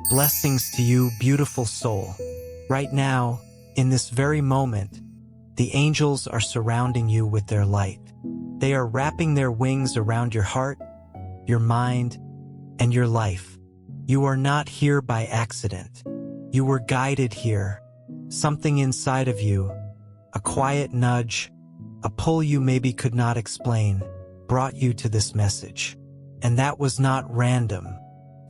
Blessings to you, beautiful soul. Right now, in this very moment, the angels are surrounding you with their light. They are wrapping their wings around your heart, your mind, and your life. You are not here by accident. You were guided here. Something inside of you, a quiet nudge, a pull you maybe could not explain, brought you to this message. And that was not random.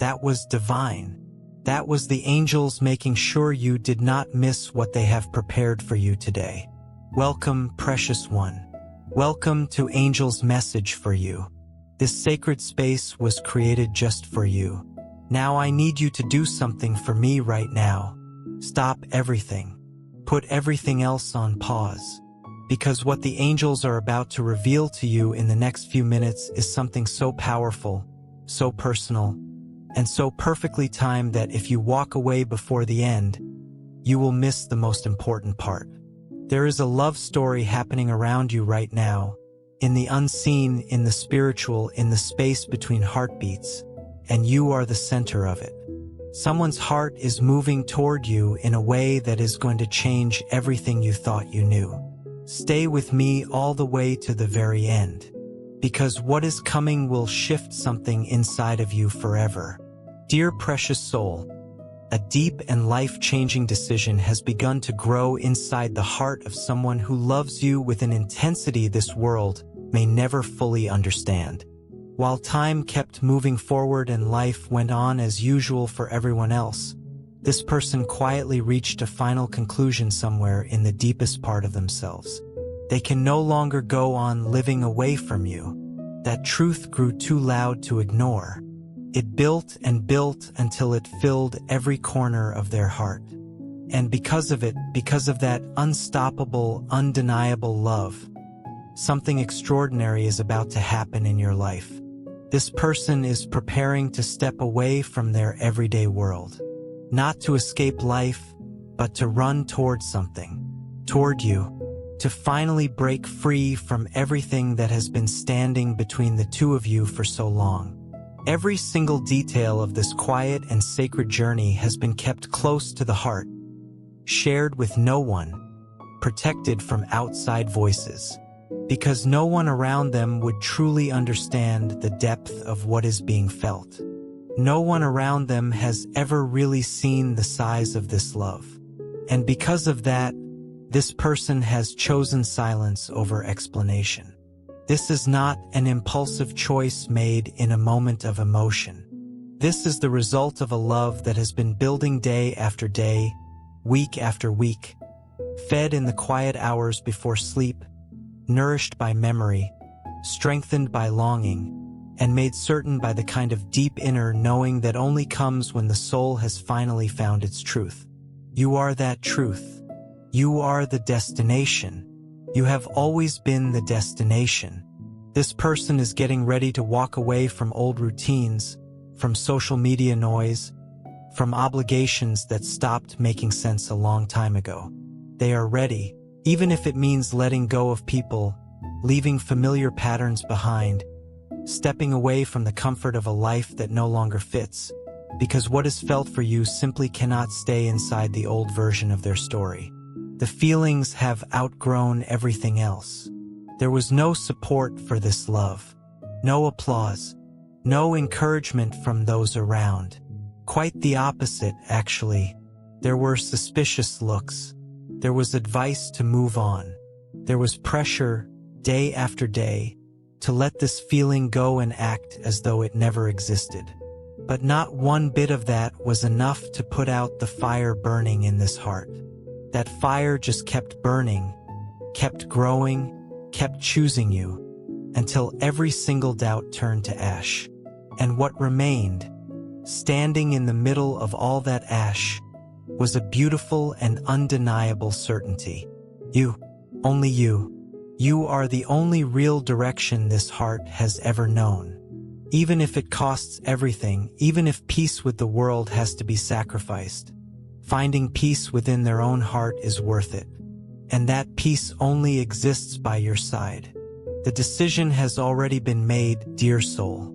That was divine. That was the angels making sure you did not miss what they have prepared for you today. Welcome, precious one. Welcome to Angel's message for you. This sacred space was created just for you. Now I need you to do something for me right now. Stop everything. Put everything else on pause. Because what the angels are about to reveal to you in the next few minutes is something so powerful, so personal, and so perfectly timed that if you walk away before the end, you will miss the most important part. There is a love story happening around you right now, in the unseen, in the spiritual, in the space between heartbeats, and you are the center of it. Someone's heart is moving toward you in a way that is going to change everything you thought you knew. Stay with me all the way to the very end, because what is coming will shift something inside of you forever. Dear precious soul, a deep and life-changing decision has begun to grow inside the heart of someone who loves you with an intensity this world may never fully understand. While time kept moving forward and life went on as usual for everyone else, this person quietly reached a final conclusion somewhere in the deepest part of themselves. They can no longer go on living away from you. That truth grew too loud to ignore. It built and built until it filled every corner of their heart. And because of it, because of that unstoppable, undeniable love, something extraordinary is about to happen in your life. This person is preparing to step away from their everyday world. Not to escape life, but to run toward something. Toward you. To finally break free from everything that has been standing between the two of you for so long. Every single detail of this quiet and sacred journey has been kept close to the heart, shared with no one, protected from outside voices, because no one around them would truly understand the depth of what is being felt. No one around them has ever really seen the size of this love. And because of that, this person has chosen silence over explanation. This is not an impulsive choice made in a moment of emotion. This is the result of a love that has been building day after day, week after week, fed in the quiet hours before sleep, nourished by memory, strengthened by longing, and made certain by the kind of deep inner knowing that only comes when the soul has finally found its truth. You are that truth. You are the destination. You have always been the destination. This person is getting ready to walk away from old routines, from social media noise, from obligations that stopped making sense a long time ago. They are ready, even if it means letting go of people, leaving familiar patterns behind, stepping away from the comfort of a life that no longer fits, because what is felt for you simply cannot stay inside the old version of their story. The feelings have outgrown everything else. There was no support for this love, no applause, no encouragement from those around. Quite the opposite, actually. There were suspicious looks. There was advice to move on. There was pressure, day after day, to let this feeling go and act as though it never existed. But not one bit of that was enough to put out the fire burning in this heart. That fire just kept burning, kept growing, kept choosing you, until every single doubt turned to ash. And what remained, standing in the middle of all that ash, was a beautiful and undeniable certainty. You, only you. You are the only real direction this heart has ever known. Even if it costs everything, even if peace with the world has to be sacrificed, finding peace within their own heart is worth it. And that peace only exists by your side. The decision has already been made, dear soul.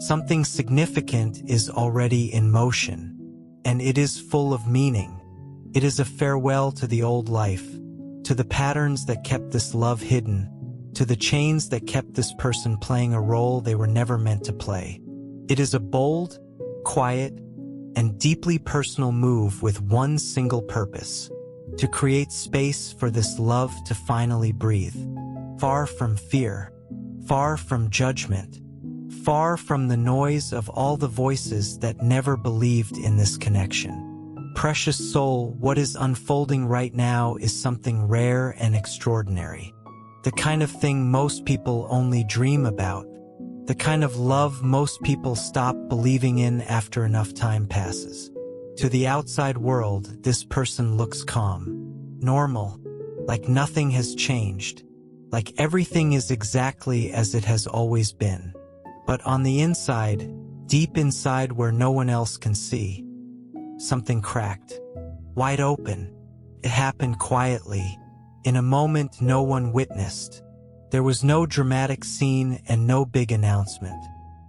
Something significant is already in motion. and it is full of meaning. It is a farewell to the old life, to the patterns that kept this love hidden, to the chains that kept this person playing a role they were never meant to play. It is a bold, quiet, and deeply personal move with one single purpose: to create space for this love to finally breathe. Far from fear, far from judgment, far from the noise of all the voices that never believed in this connection. Precious soul, what is unfolding right now is something rare and extraordinary. The kind of thing most people only dream about. The kind of love most people stop believing in after enough time passes. To the outside world, this person looks calm, normal, like nothing has changed, like everything is exactly as it has always been. But on the inside, deep inside where no one else can see, something cracked, wide open. It happened quietly, in a moment no one witnessed. There was no dramatic scene and no big announcement.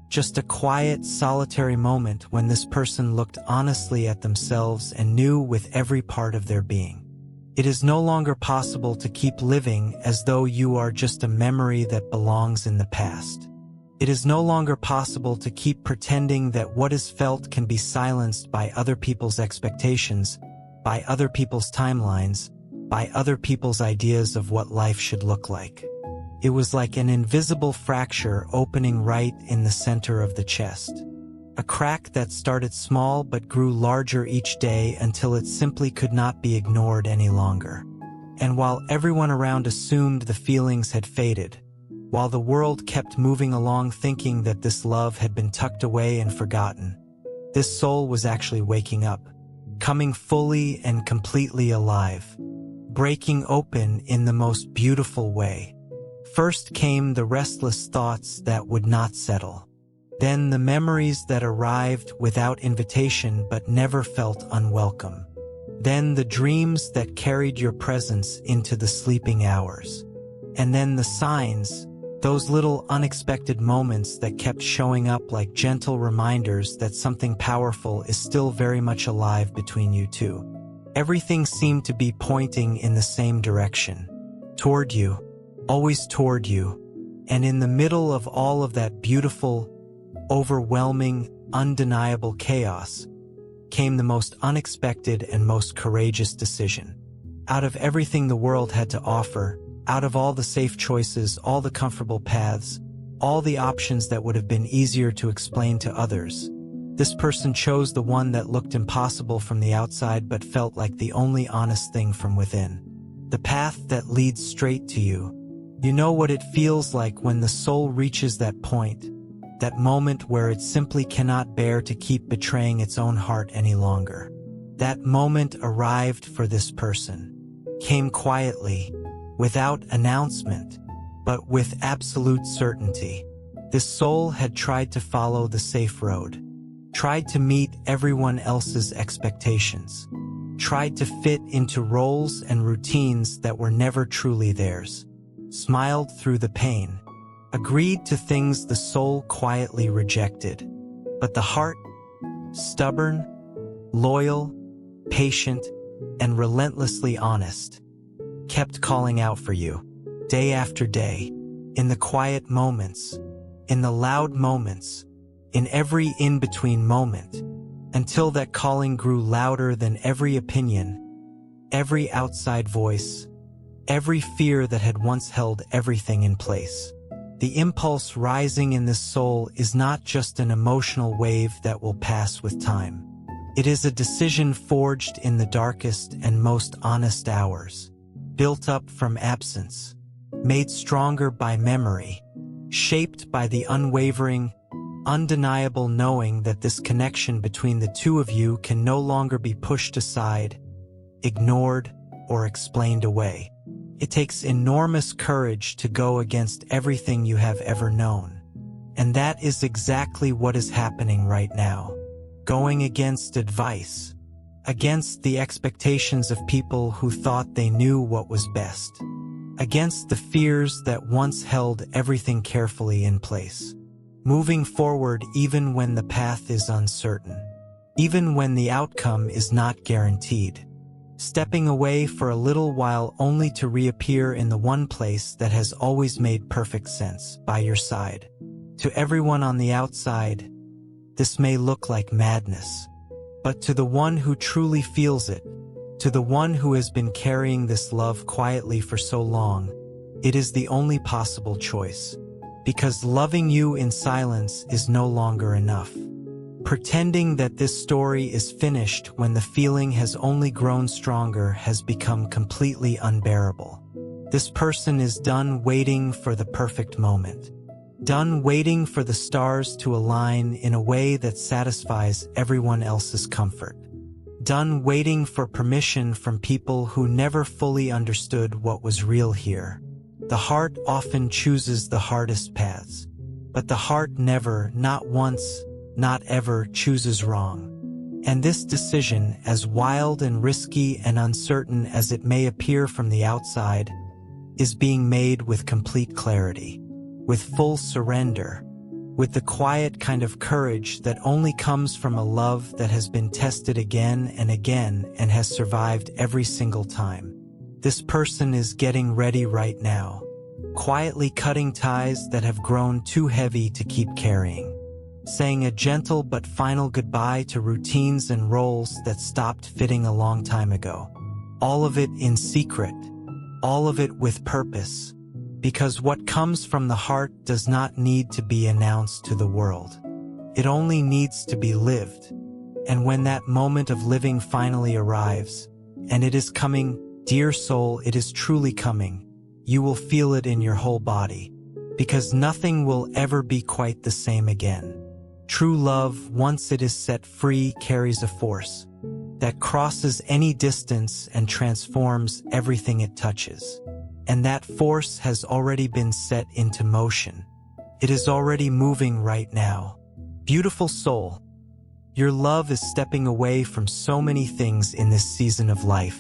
Just a quiet, solitary moment when this person looked honestly at themselves and knew with every part of their being. It is no longer possible to keep living as though you are just a memory that belongs in the past. It is no longer possible to keep pretending that what is felt can be silenced by other people's expectations, by other people's timelines, by other people's ideas of what life should look like. It was like an invisible fracture opening right in the center of the chest. A crack that started small but grew larger each day until it simply could not be ignored any longer. And while everyone around assumed the feelings had faded, while the world kept moving along thinking that this love had been tucked away and forgotten, this soul was actually waking up, coming fully and completely alive, breaking open in the most beautiful way. First came the restless thoughts that would not settle. Then the memories that arrived without invitation but never felt unwelcome. Then the dreams that carried your presence into the sleeping hours. And then the signs, those little unexpected moments that kept showing up like gentle reminders that something powerful is still very much alive between you two. Everything seemed to be pointing in the same direction. Toward you. Always toward you. And in the middle of all of that beautiful, overwhelming, undeniable chaos, came the most unexpected and most courageous decision. Out of everything the world had to offer, out of all the safe choices, all the comfortable paths, all the options that would have been easier to explain to others, this person chose the one that looked impossible from the outside but felt like the only honest thing from within. The path that leads straight to you. You know what it feels like when the soul reaches that point, that moment where it simply cannot bear to keep betraying its own heart any longer. That moment arrived for this person, came quietly, without announcement, but with absolute certainty. This soul had tried to follow the safe road, tried to meet everyone else's expectations, tried to fit into roles and routines that were never truly theirs. Smiled through the pain, agreed to things the soul quietly rejected. But the heart, stubborn, loyal, patient, and relentlessly honest, kept calling out for you, day after day, in the quiet moments, in the loud moments, in every in-between moment, until that calling grew louder than every opinion, every outside voice, every fear that had once held everything in place. The impulse rising in this soul is not just an emotional wave that will pass with time. It is a decision forged in the darkest and most honest hours, built up from absence, made stronger by memory, shaped by the unwavering, undeniable knowing that this connection between the two of you can no longer be pushed aside, ignored, or explained away. It takes enormous courage to go against everything you have ever known. And that is exactly what is happening right now. Going against advice, against the expectations of people who thought they knew what was best, against the fears that once held everything carefully in place. Moving forward even when the path is uncertain. even when the outcome is not guaranteed. Stepping away for a little while only to reappear in the one place that has always made perfect sense, by your side. To everyone on the outside, this may look like madness. But to the one who truly feels it, to the one who has been carrying this love quietly for so long, it is the only possible choice. Because loving you in silence is no longer enough. Pretending that this story is finished when the feeling has only grown stronger has become completely unbearable. This person is done waiting for the perfect moment. Done waiting for the stars to align in a way that satisfies everyone else's comfort. Done waiting for permission from people who never fully understood what was real here. The heart often chooses the hardest paths, but the heart never, not once, not ever, chooses wrong. And this decision, as wild and risky and uncertain as it may appear from the outside, is being made with complete clarity, with full surrender, with the quiet kind of courage that only comes from a love that has been tested again and again and has survived every single time. This person is getting ready right now, quietly cutting ties that have grown too heavy to keep carrying. Saying a gentle but final goodbye to routines and roles that stopped fitting a long time ago. All of it in secret, all of it with purpose, because what comes from the heart does not need to be announced to the world. It only needs to be lived. And when that moment of living finally arrives, and it is coming, dear soul, it is truly coming, you will feel it in your whole body, because nothing will ever be quite the same again. True love, once it is set free, carries a force that crosses any distance and transforms everything it touches. And that force has already been set into motion. It is already moving right now. Beautiful soul, your love is stepping away from so many things in this season of life,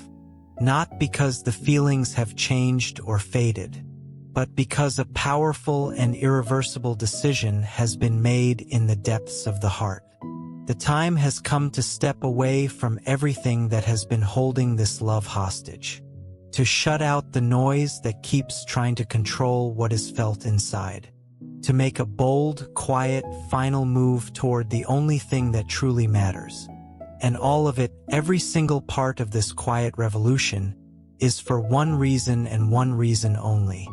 not because the feelings have changed or faded, but because a powerful and irreversible decision has been made in the depths of the heart. The time has come to step away from everything that has been holding this love hostage, to shut out the noise that keeps trying to control what is felt inside, to make a bold, quiet, final move toward the only thing that truly matters. And all of it, every single part of this quiet revolution, is for one reason and one reason only: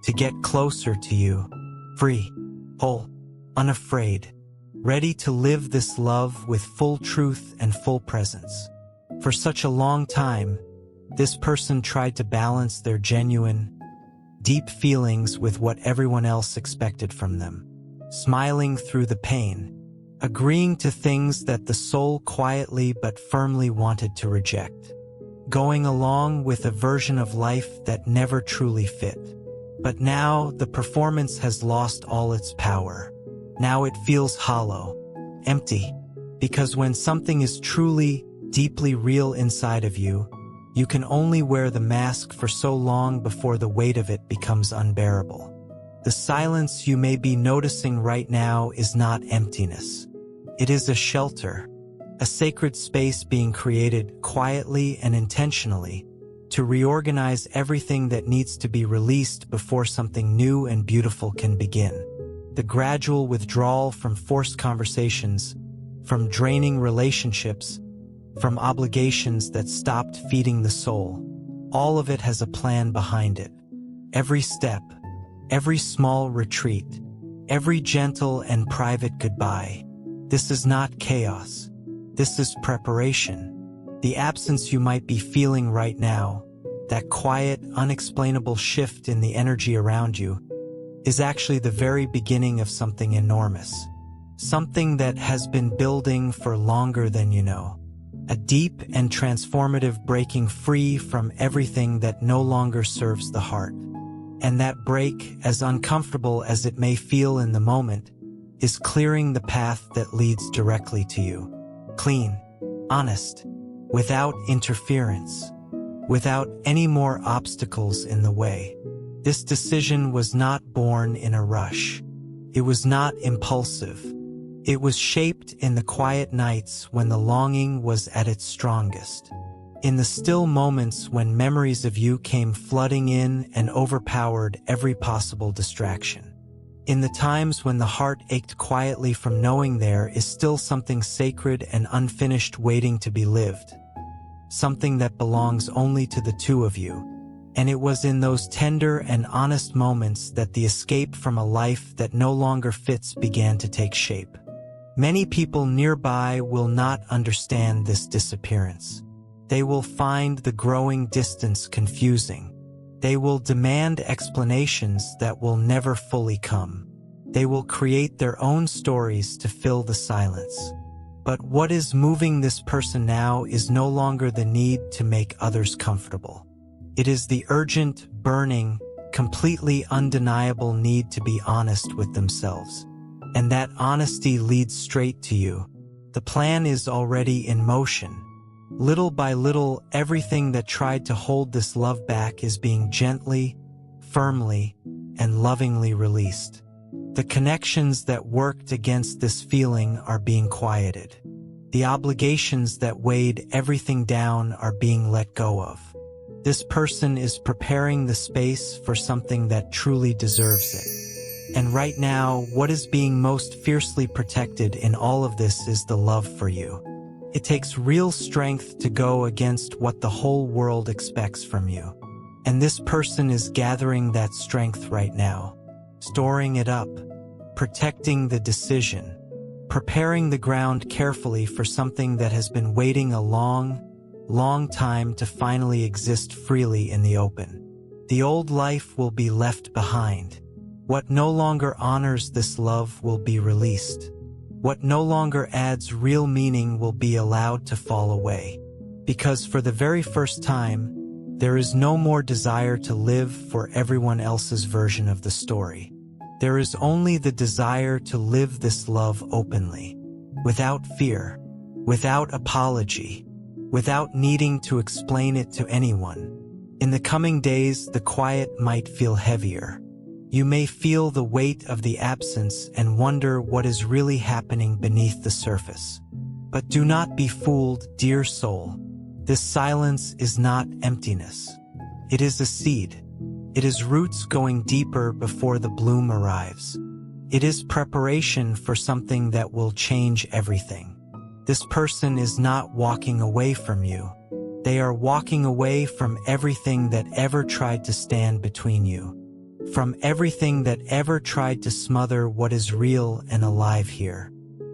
to get closer to you, free, whole, unafraid, ready to live this love with full truth and full presence. For such a long time, this person tried to balance their genuine, deep feelings with what everyone else expected from them, smiling through the pain, agreeing to things that the soul quietly but firmly wanted to reject, going along with a version of life that never truly fit. But now the performance has lost all its power. Now it feels hollow, empty, because when something is truly, deeply real inside of you, you can only wear the mask for so long before the weight of it becomes unbearable. The silence you may be noticing right now is not emptiness. It is a shelter, a sacred space being created quietly and intentionally, to reorganize everything that needs to be released before something new and beautiful can begin. The gradual withdrawal from forced conversations, from draining relationships, from obligations that stopped feeding the soul, all of it has a plan behind it. Every step, every small retreat, every gentle and private goodbye. This is not chaos. This is preparation. The absence you might be feeling right now, that quiet, unexplainable shift in the energy around you, is actually the very beginning of something enormous. Something that has been building for longer than you know. A deep and transformative breaking free from everything that no longer serves the heart. And that break, as uncomfortable as it may feel in the moment, is clearing the path that leads directly to you. Clean, honest, without interference, without any more obstacles in the way. This decision was not born in a rush. It was not impulsive. It was shaped in the quiet nights when the longing was at its strongest. In the still moments when memories of you came flooding in and overpowered every possible distraction. In the times when the heart ached quietly from knowing there is still something sacred and unfinished waiting to be lived. Something that belongs only to the two of you. And it was in those tender and honest moments that the escape from a life that no longer fits began to take shape. Many people nearby will not understand this disappearance. They will find the growing distance confusing. They will demand explanations that will never fully come. They will create their own stories to fill the silence. But what is moving this person now is no longer the need to make others comfortable. It is the urgent, burning, completely undeniable need to be honest with themselves. And that honesty leads straight to you. The plan is already in motion. Little by little, everything that tried to hold this love back is being gently, firmly, and lovingly released. The connections that worked against this feeling are being quieted. The obligations that weighed everything down are being let go of. This person is preparing the space for something that truly deserves it. And right now, what is being most fiercely protected in all of this is the love for you. It takes real strength to go against what the whole world expects from you. And this person is gathering that strength right now, storing it up, protecting the decision, preparing the ground carefully for something that has been waiting a long time to finally exist freely in the open. The old life will be left behind. What no longer honors this love will be released. What no longer adds real meaning will be allowed to fall away. Because for the very first time, there is no more desire to live for everyone else's version of the story. There is only the desire to live this love openly, without fear, without apology, without needing to explain it to anyone. In the coming days, the quiet might feel heavier. You may feel the weight of the absence and wonder what is really happening beneath the surface. But do not be fooled, dear soul. This silence is not emptiness. It is a seed. It is roots going deeper before the bloom arrives. It is preparation for something that will change everything. This person is not walking away from you. They are walking away from everything that ever tried to stand between you. From everything that ever tried to smother what is real and alive here.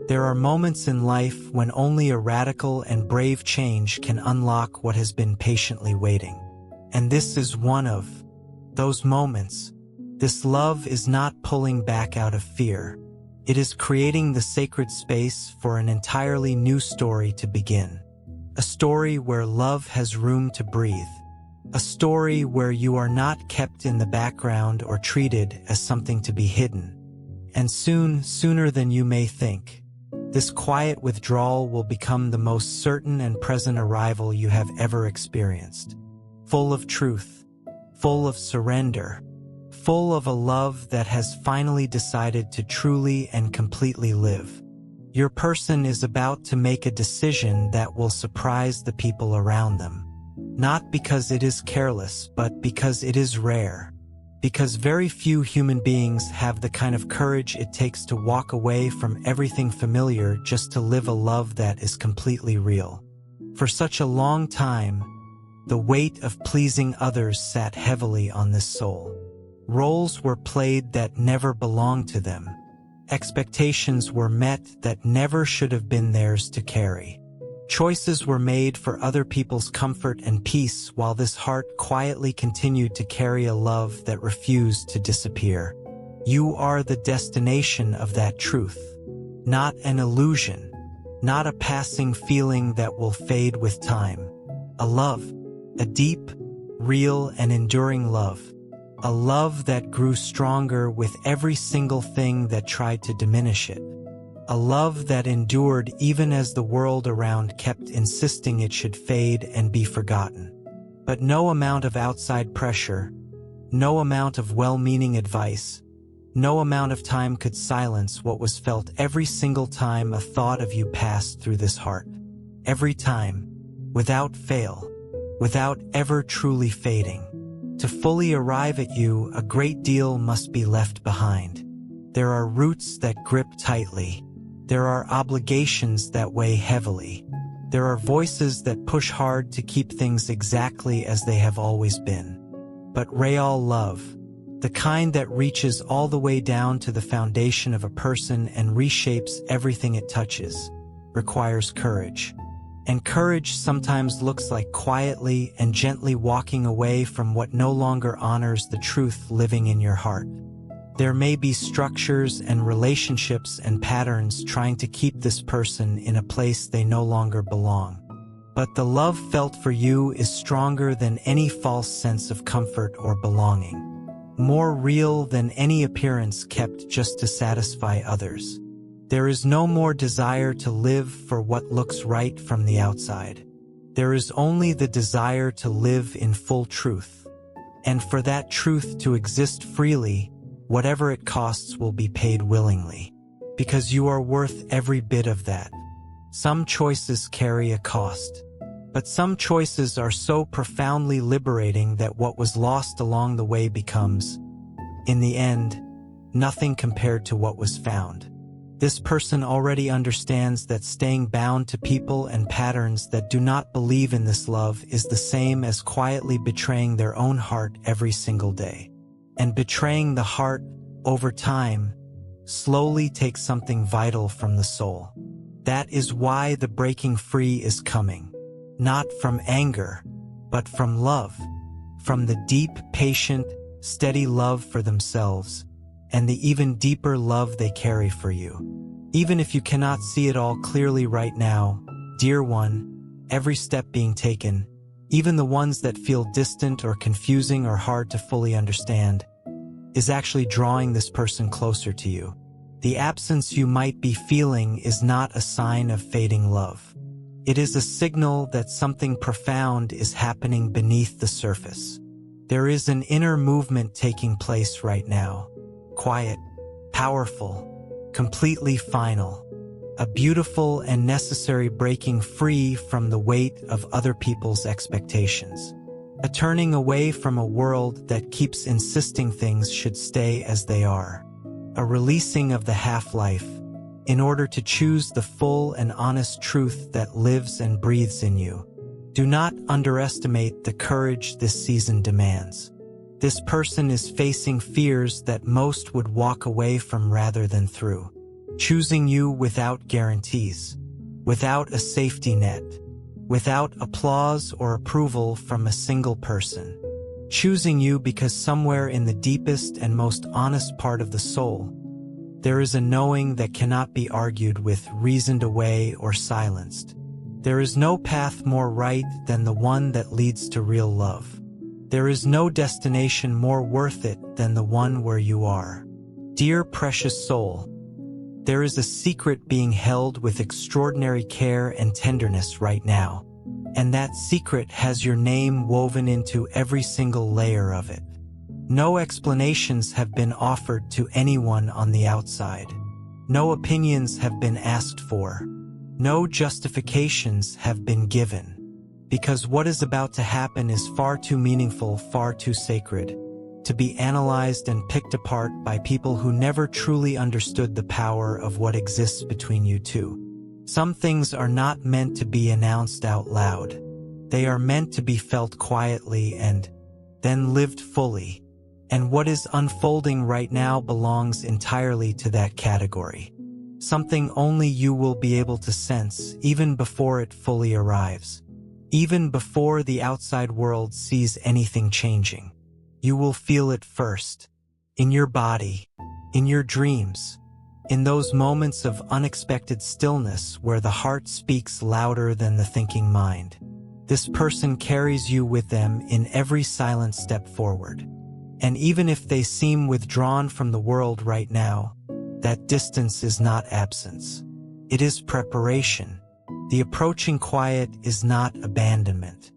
There are moments in life when only a radical and brave change can unlock what has been patiently waiting. And this is one of those moments. This love is not pulling back out of fear. It is creating the sacred space for an entirely new story to begin. A story where love has room to breathe. A story where you are not kept in the background or treated as something to be hidden. And sooner than you may think, this quiet withdrawal will become the most certain and present arrival you have ever experienced. Full of truth, full of surrender, full of a love that has finally decided to truly and completely live. Your person is about to make a decision that will surprise the people around them. Not because it is careless, but because it is rare. Because very few human beings have the kind of courage it takes to walk away from everything familiar just to live a love that is completely real. For such a long time, the weight of pleasing others sat heavily on this soul. Roles were played that never belonged to them. Expectations were met that never should have been theirs to carry. Choices were made for other people's comfort and peace while this heart quietly continued to carry a love that refused to disappear. You are the destination of that truth. Not an illusion. Not a passing feeling that will fade with time. A love. A deep, real, and enduring love. A love that grew stronger with every single thing that tried to diminish it. A love that endured even as the world around kept insisting it should fade and be forgotten. But no amount of outside pressure, no amount of well-meaning advice, No amount of time could silence what was felt every single time a thought of you passed through this heart. Every time, without fail, without ever truly fading. To fully arrive at you, a great deal must be left behind. There are roots that grip tightly. There are obligations that weigh heavily. There are voices that push hard to keep things exactly as they have always been. But real love, the kind that reaches all the way down to the foundation of a person and reshapes everything it touches, requires courage. And courage sometimes looks like quietly and gently walking away from what no longer honors the truth living in your heart. There may be structures and relationships and patterns trying to keep this person in a place they no longer belong. But the love felt for you is stronger than any false sense of comfort or belonging. More real than any appearance kept just to satisfy others. There is no more desire to live for what looks right from the outside. There is only the desire to live in full truth. And for that truth to exist freely, whatever it costs will be paid willingly. Because you are worth every bit of that. Some choices carry a cost. But some choices are so profoundly liberating that what was lost along the way becomes, in the end, nothing compared to what was found. This person already understands that staying bound to people and patterns that do not believe in this love is the same as quietly betraying their own heart every single day. And betraying the heart, over time, slowly takes something vital from the soul. That is why the breaking free is coming. Not from anger, but from love. From the deep, patient, steady love for themselves, and the even deeper love they carry for you. Even if you cannot see it all clearly right now, dear one, every step being taken, even the ones that feel distant or confusing or hard to fully understand, is actually drawing this person closer to you. The absence you might be feeling is not a sign of fading love. It is a signal that something profound is happening beneath the surface. There is an inner movement taking place right now. Quiet, powerful, completely final. A beautiful and necessary breaking free from the weight of other people's expectations. A turning away from a world that keeps insisting things should stay as they are. A releasing of the half-life, in order to choose the full and honest truth that lives and breathes in you. Do not underestimate the courage this season demands. This person is facing fears that most would walk away from rather than through. Choosing you without guarantees, without a safety net, without applause or approval from a single person. Choosing you because somewhere in the deepest and most honest part of the soul, there is a knowing that cannot be argued with, reasoned away, or silenced. There is no path more right than the one that leads to real love. There is no destination more worth it than the one where you are. Dear precious soul, there is a secret being held with extraordinary care and tenderness right now, and that secret has your name woven into every single layer of it. No explanations have been offered to anyone on the outside. No opinions have been asked for. No justifications have been given. Because what is about to happen is far too meaningful, far too sacred, to be analyzed and picked apart by people who never truly understood the power of what exists between you two. Some things are not meant to be announced out loud. They are meant to be felt quietly and then lived fully. And what is unfolding right now belongs entirely to that category. Something only you will be able to sense even before it fully arrives. Even before the outside world sees anything changing. You will feel it first. In your body. In your dreams. In those moments of unexpected stillness where the heart speaks louder than the thinking mind. This person carries you with them in every silent step forward. And even if they seem withdrawn from the world right now, that distance is not absence. It is preparation. The approaching quiet is not abandonment.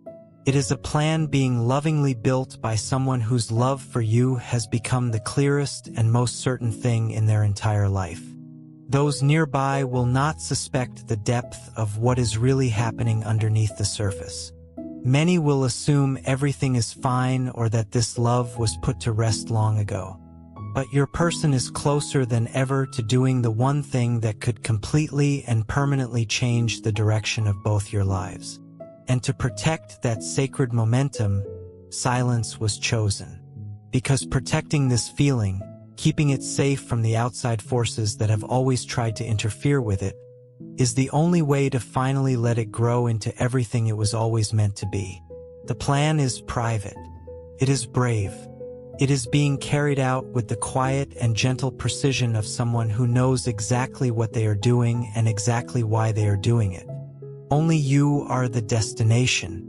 It is a plan being lovingly built by someone whose love for you has become the clearest and most certain thing in their entire life. Those nearby will not suspect the depth of what is really happening underneath the surface. Many will assume everything is fine or that this love was put to rest long ago. But your person is closer than ever to doing the one thing that could completely and permanently change the direction of both your lives. And to protect that sacred momentum, silence was chosen. Because protecting this feeling, keeping it safe from the outside forces that have always tried to interfere with it, is the only way to finally let it grow into everything it was always meant to be. The plan is private. It is brave. It is being carried out with the quiet and gentle precision of someone who knows exactly what they are doing and exactly why they are doing it. Only you are the destination.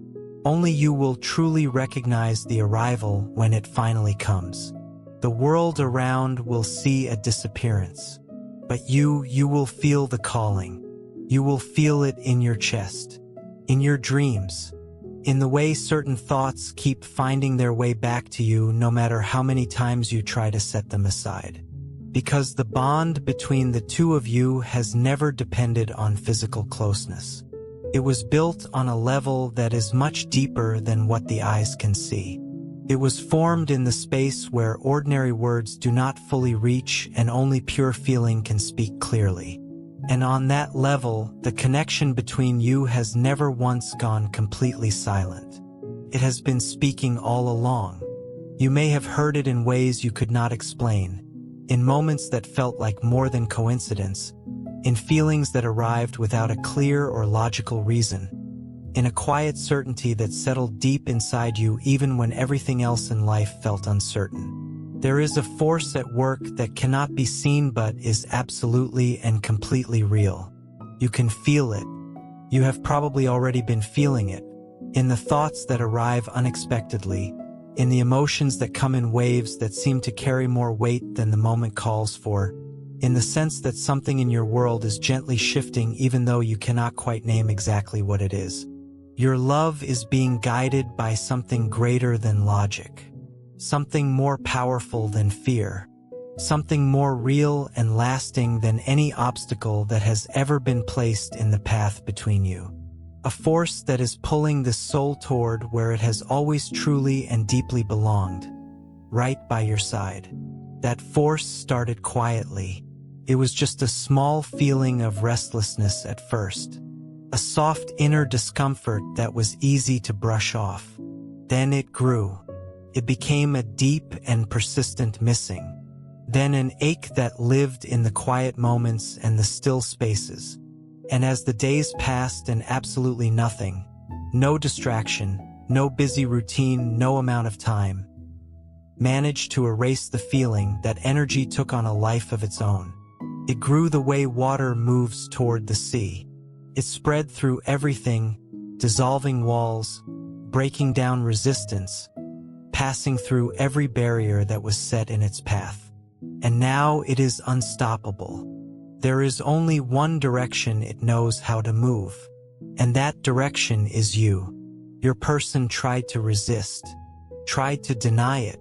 Only you will truly recognize the arrival when it finally comes. The world around will see a disappearance. But you will feel the calling. You will feel it in your chest, in your dreams, in the way certain thoughts keep finding their way back to you no matter how many times you try to set them aside. Because the bond between the two of you has never depended on physical closeness. It was built on a level that is much deeper than what the eyes can see. It was formed in the space where ordinary words do not fully reach and only pure feeling can speak clearly. And on that level, the connection between you has never once gone completely silent. It has been speaking all along. You may have heard it in ways you could not explain, in moments that felt like more than coincidence, in feelings that arrived without a clear or logical reason, in a quiet certainty that settled deep inside you even when everything else in life felt uncertain. There is a force at work that cannot be seen but is absolutely and completely real. You can feel it. You have probably already been feeling it, in the thoughts that arrive unexpectedly, in the emotions that come in waves that seem to carry more weight than the moment calls for, in the sense that something in your world is gently shifting even though you cannot quite name exactly what it is. Your love is being guided by something greater than logic. Something more powerful than fear, something more real and lasting than any obstacle that has ever been placed in the path between you. A force that is pulling the soul toward where it has always truly and deeply belonged, right by your side. That force started quietly. It was just a small feeling of restlessness at first, a soft inner discomfort that was easy to brush off. Then it grew. It became a deep and persistent missing, then an ache that lived in the quiet moments and the still spaces. And as the days passed and absolutely nothing, no distraction, no busy routine, no amount of time, managed to erase the feeling, that energy took on a life of its own. It grew the way water moves toward the sea. It spread through everything, dissolving walls, breaking down resistance, passing through every barrier that was set in its path. And now it is unstoppable. There is only one direction it knows how to move, and that direction is you. Your person tried to resist, tried to deny it,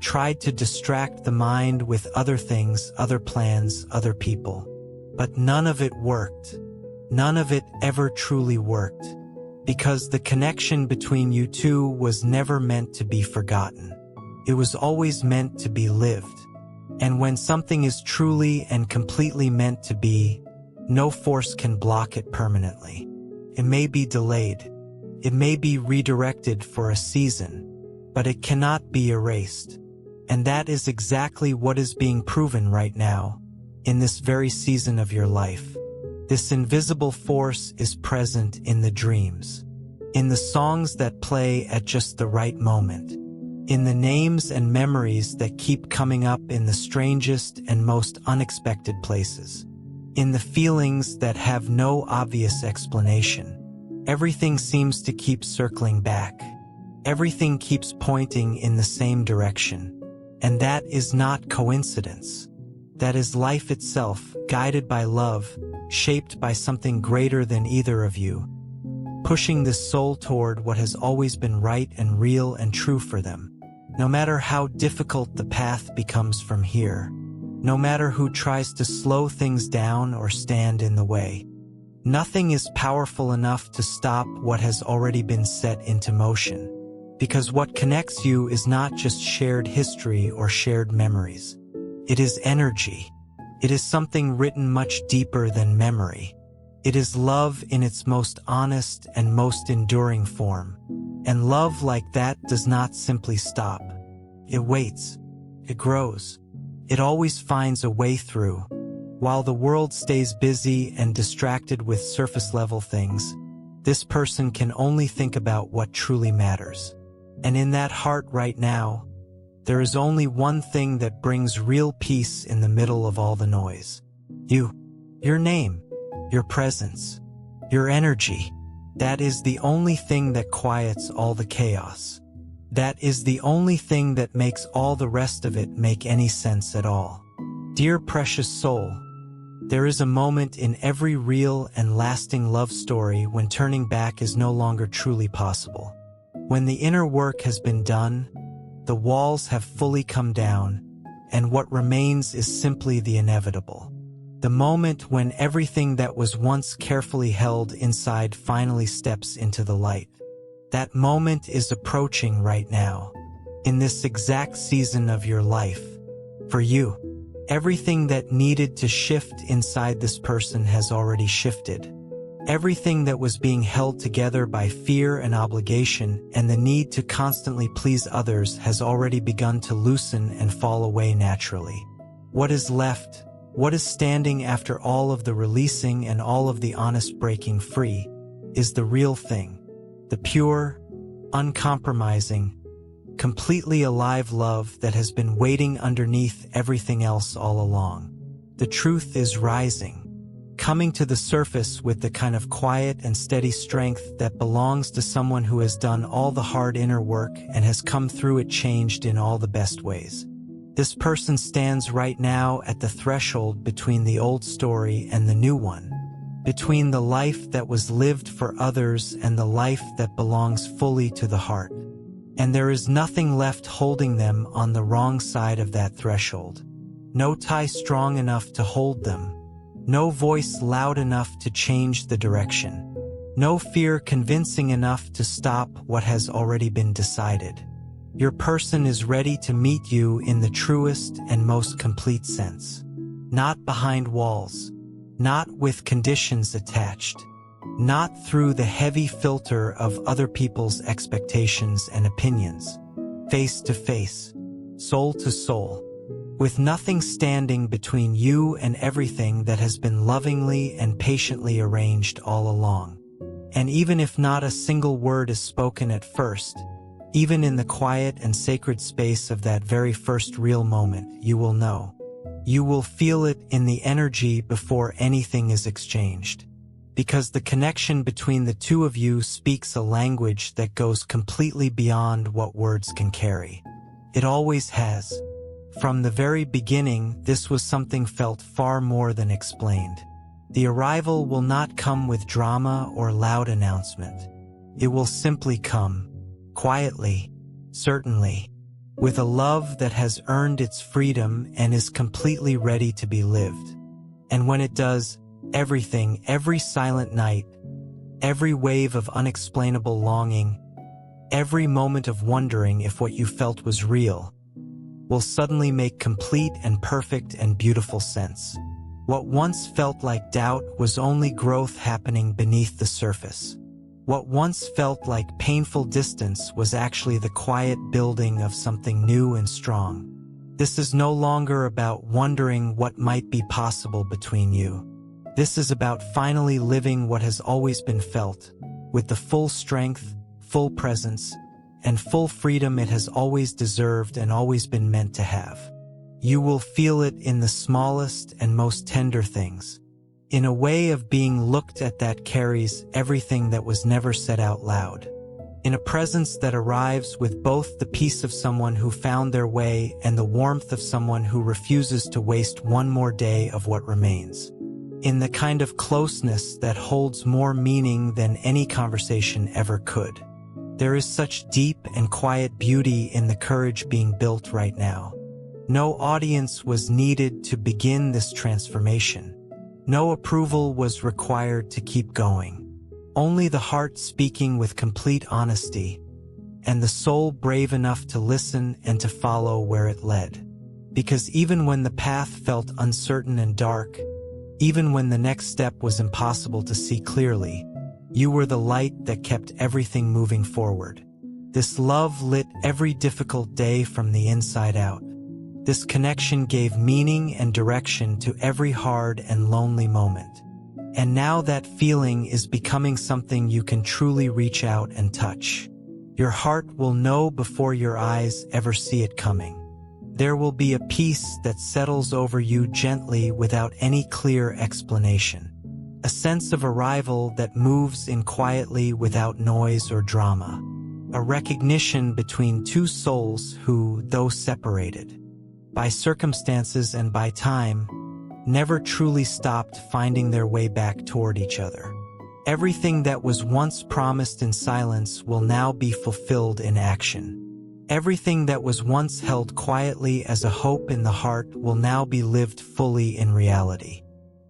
tried to distract the mind with other things, other plans, other people. But none of it worked. None of it ever truly worked. Because the connection between you two was never meant to be forgotten. It was always meant to be lived. And when something is truly and completely meant to be, no force can block it permanently. It may be delayed. It may be redirected for a season, but it cannot be erased. And that is exactly what is being proven right now, in this very season of your life. This invisible force is present in the dreams, in the songs that play at just the right moment, in the names and memories that keep coming up in the strangest and most unexpected places, in the feelings that have no obvious explanation. Everything seems to keep circling back. Everything keeps pointing in the same direction. And that is not coincidence. That is life itself, guided by love, shaped by something greater than either of you. pushing this soul toward what has always been right and real and true for them. No matter how difficult the path becomes from here, no matter who tries to slow things down or stand in the way, nothing is powerful enough to stop what has already been set into motion. Because what connects you is not just shared history or shared memories. It is energy. It is something written much deeper than memory. It is love in its most honest and most enduring form. And love like that does not simply stop. It waits. It grows. It always finds a way through. While the world stays busy and distracted with surface-level things, this person can only think about what truly matters. And in that heart right now, there is only one thing that brings real peace in the middle of all the noise. You. Your name. Your presence. Your energy. That is the only thing that quiets all the chaos. That is the only thing that makes all the rest of it make any sense at all. Dear precious soul, there is a moment in every real and lasting love story when turning back is no longer truly possible. When the inner work has been done, the walls have fully come down, and what remains is simply the inevitable. The moment when everything that was once carefully held inside finally steps into the light. That moment is approaching right now, in this exact season of your life. For you, everything that needed to shift inside this person has already shifted. Everything that was being held together by fear and obligation and the need to constantly please others has already begun to loosen and fall away naturally. What is left, what is standing after all of the releasing and all of the honest breaking free, is the real thing. The pure, uncompromising, completely alive love that has been waiting underneath everything else all along. The truth is rising, coming to the surface with the kind of quiet and steady strength that belongs to someone who has done all the hard inner work and has come through it changed in all the best ways. This person stands right now at the threshold between the old story and the new one, between the life that was lived for others and the life that belongs fully to the heart. And there is nothing left holding them on the wrong side of that threshold. No tie strong enough to hold them. No voice loud enough to change the direction. No fear convincing enough to stop what has already been decided. Your person is ready to meet you in the truest and most complete sense. Not behind walls. Not with conditions attached. Not through the heavy filter of other people's expectations and opinions. Face to face. Soul to soul. With nothing standing between you and everything that has been lovingly and patiently arranged all along. And even if not a single word is spoken at first, even in the quiet and sacred space of that very first real moment, you will know. You will feel it in the energy before anything is exchanged. Because the connection between the two of you speaks a language that goes completely beyond what words can carry. It always has. From the very beginning, this was something felt far more than explained. The arrival will not come with drama or loud announcement. It will simply come, quietly, certainly, with a love that has earned its freedom and is completely ready to be lived. And when it does, everything, every silent night, every wave of unexplainable longing, every moment of wondering if what you felt was real, will suddenly make complete and perfect and beautiful sense. What once felt like doubt was only growth happening beneath the surface. What once felt like painful distance was actually the quiet building of something new and strong. This is no longer about wondering what might be possible between you. This is about finally living what has always been felt, with the full strength, full presence, and full freedom it has always deserved and always been meant to have. You will feel it in the smallest and most tender things, in a way of being looked at that carries everything that was never said out loud, in a presence that arrives with both the peace of someone who found their way and the warmth of someone who refuses to waste one more day of what remains. in the kind of closeness that holds more meaning than any conversation ever could. There is such deep and quiet beauty in the courage being built right now. No audience was needed to begin this transformation. No approval was required to keep going. Only the heart speaking with complete honesty, and the soul brave enough to listen and to follow where it led. Because even when the path felt uncertain and dark, even when the next step was impossible to see clearly, you were the light that kept everything moving forward. This love lit every difficult day from the inside out. This connection gave meaning and direction to every hard and lonely moment. And now that feeling is becoming something you can truly reach out and touch. Your heart will know before your eyes ever see it coming. There will be a peace that settles over you gently without any clear explanation. A sense of arrival that moves in quietly without noise or drama. A recognition between two souls who, though separated by circumstances and by time, never truly stopped finding their way back toward each other. Everything that was once promised in silence will now be fulfilled in action. Everything that was once held quietly as a hope in the heart will now be lived fully in reality.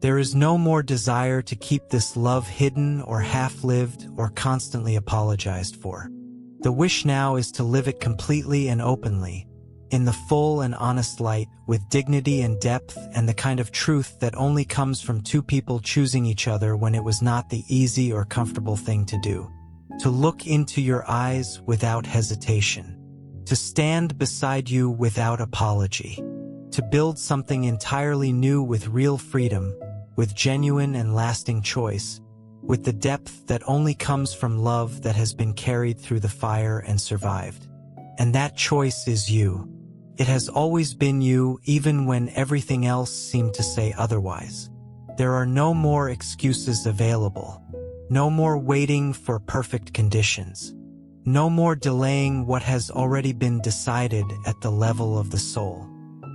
There is no more desire to keep this love hidden or half-lived or constantly apologized for. The wish now is to live it completely and openly, in the full and honest light, with dignity and depth and the kind of truth that only comes from two people choosing each other when it was not the easy or comfortable thing to do. To look into your eyes without hesitation. To stand beside you without apology. To build something entirely new with real freedom, with genuine and lasting choice, with the depth that only comes from love that has been carried through the fire and survived. And that choice is you. It has always been you, even when everything else seemed to say otherwise. There are no more excuses available. No more waiting for perfect conditions. No more delaying what has already been decided at the level of the soul.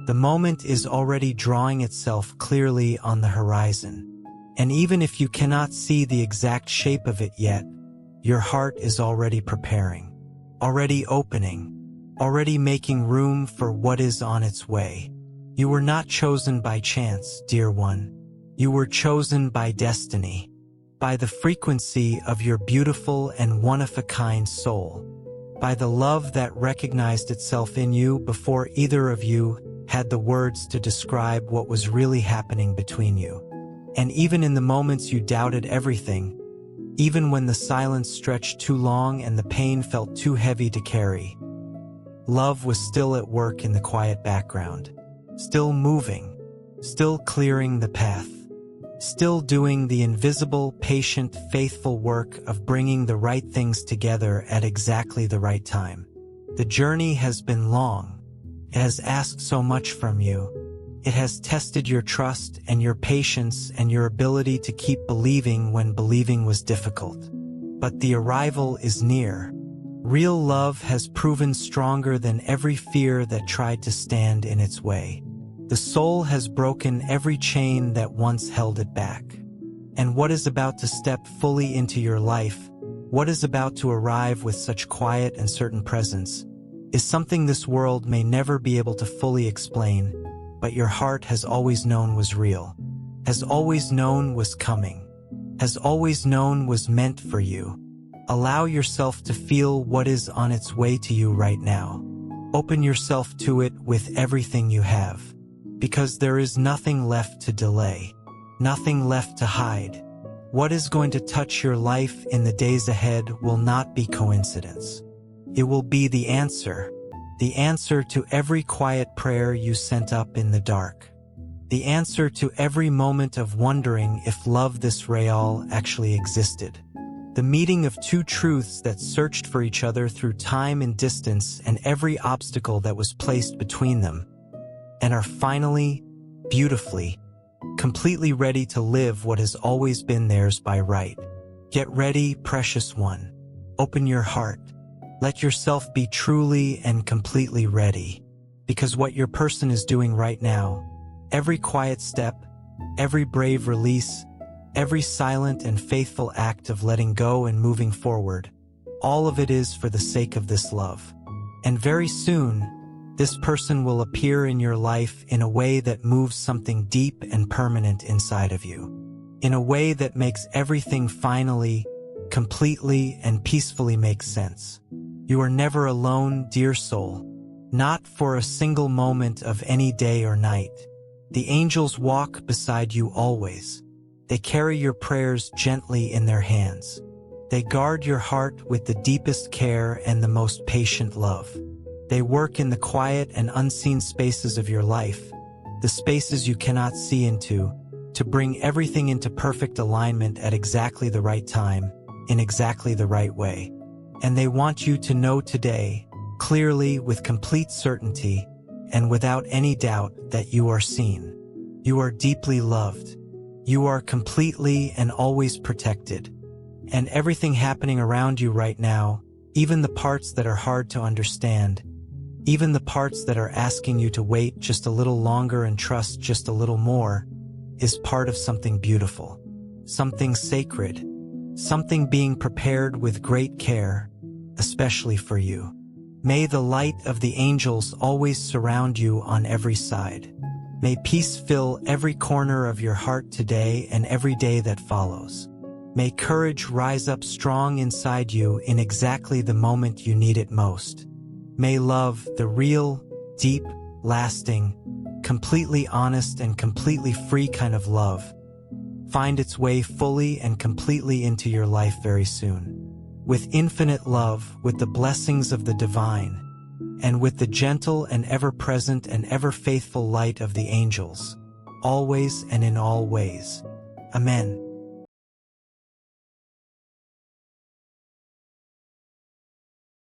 The moment is already drawing itself clearly on the horizon. And even if you cannot see the exact shape of it yet, your heart is already preparing, already opening, already making room for what is on its way. You were not chosen by chance, dear one. You were chosen by destiny, by the frequency of your beautiful and one-of-a-kind soul, by the love that recognized itself in you before either of you had the words to describe what was really happening between you. And even in the moments you doubted everything, even when the silence stretched too long and the pain felt too heavy to carry, love was still at work in the quiet background, still moving, still clearing the path, still doing the invisible, patient, faithful work of bringing the right things together at exactly the right time. The journey has been long. It has asked so much from you. It has tested your trust and your patience and your ability to keep believing when believing was difficult. But the arrival is near. Real love has proven stronger than every fear that tried to stand in its way. The soul has broken every chain that once held it back. And what is about to step fully into your life, what is about to arrive with such quiet and certain presence, is something this world may never be able to fully explain, but your heart has always known was real, has always known was coming, has always known was meant for you. Allow yourself to feel what is on its way to you right now. Open yourself to it with everything you have, because there is nothing left to delay, nothing left to hide. What is going to touch your life in the days ahead will not be coincidence. It will be the answer to every quiet prayer you sent up in the dark, the answer to every moment of wondering if love this real actually existed. The meeting of two truths that searched for each other through time and distance and every obstacle that was placed between them, and are finally, beautifully, completely ready to live what has always been theirs by right. Get ready, precious one. Open your heart. Let yourself be truly and completely ready, because what your person is doing right now, every quiet step, every brave release, every silent and faithful act of letting go and moving forward, all of it is for the sake of this love. And very soon, this person will appear in your life in a way that moves something deep and permanent inside of you. In a way that makes everything finally, completely, and peacefully make sense. You are never alone, dear soul. Not for a single moment of any day or night. The angels walk beside you always. They carry your prayers gently in their hands. They guard your heart with the deepest care and the most patient love. They work in the quiet and unseen spaces of your life, the spaces you cannot see into, to bring everything into perfect alignment at exactly the right time, in exactly the right way. And they want you to know today, clearly, with complete certainty, and without any doubt, that you are seen. You are deeply loved. You are completely and always protected. And everything happening around you right now, even the parts that are hard to understand, even the parts that are asking you to wait just a little longer and trust just a little more, is part of something beautiful, something sacred, something being prepared with great care, especially for you. May the light of the angels always surround you on every side. May peace fill every corner of your heart today and every day that follows. May courage rise up strong inside you in exactly the moment you need it most. May love, the real, deep, lasting, completely honest and completely free kind of love, find its way fully and completely into your life very soon. With infinite love, with the blessings of the divine, and with the gentle and ever-present and ever-faithful light of the angels, always and in all ways. Amen.